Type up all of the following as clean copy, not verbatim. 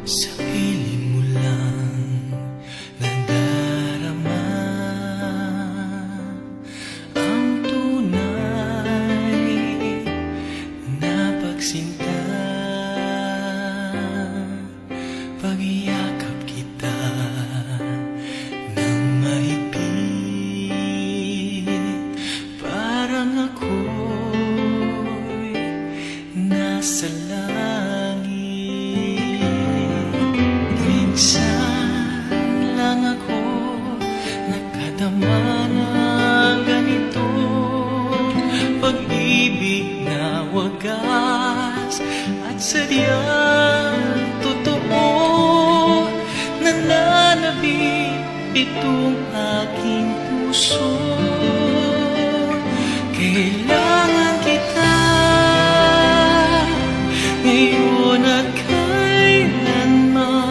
Sa piling mo lang nadarama ang tunay na pagsinta. Pag-iyakap kita ng mahigpit, parang ako'y nasa langit. Minsan lang ako nakadama ng ganito, pag-ibig na wagas at sadyang totoo. Nananabik itong aking puso, kailangan kita ngayon at kailanman.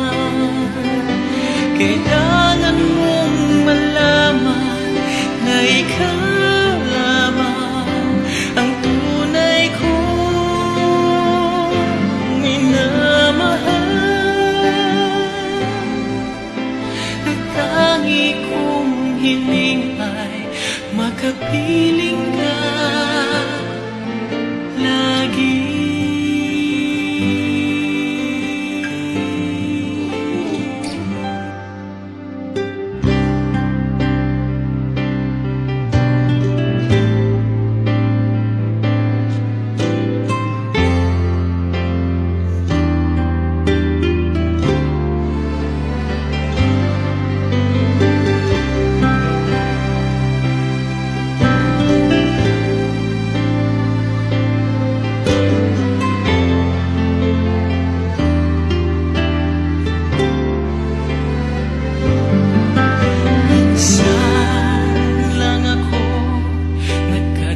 Kailangan mong malaman na ikaw lamang ang tunay kong minamahal. At tangi kong hiling ay makapiling ka lagi.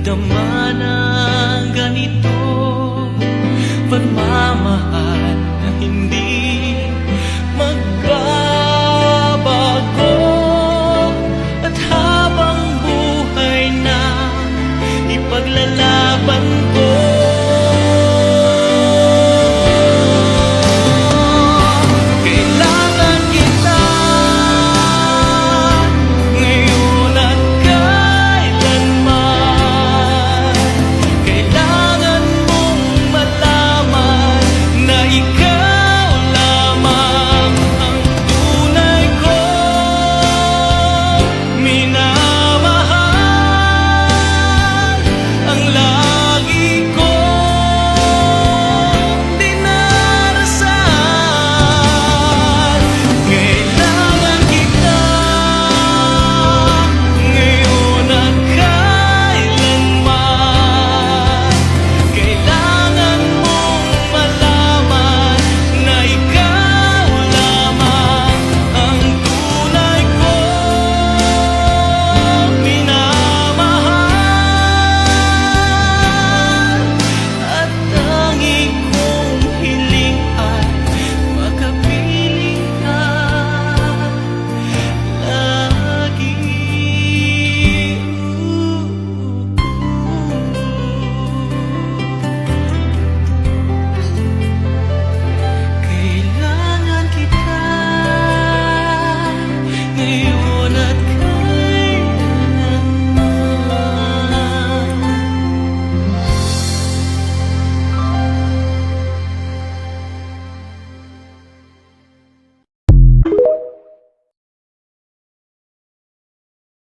Nakadama ng ganito, pagmamahal na hindi magbabago. At habang buhay na ipaglalaban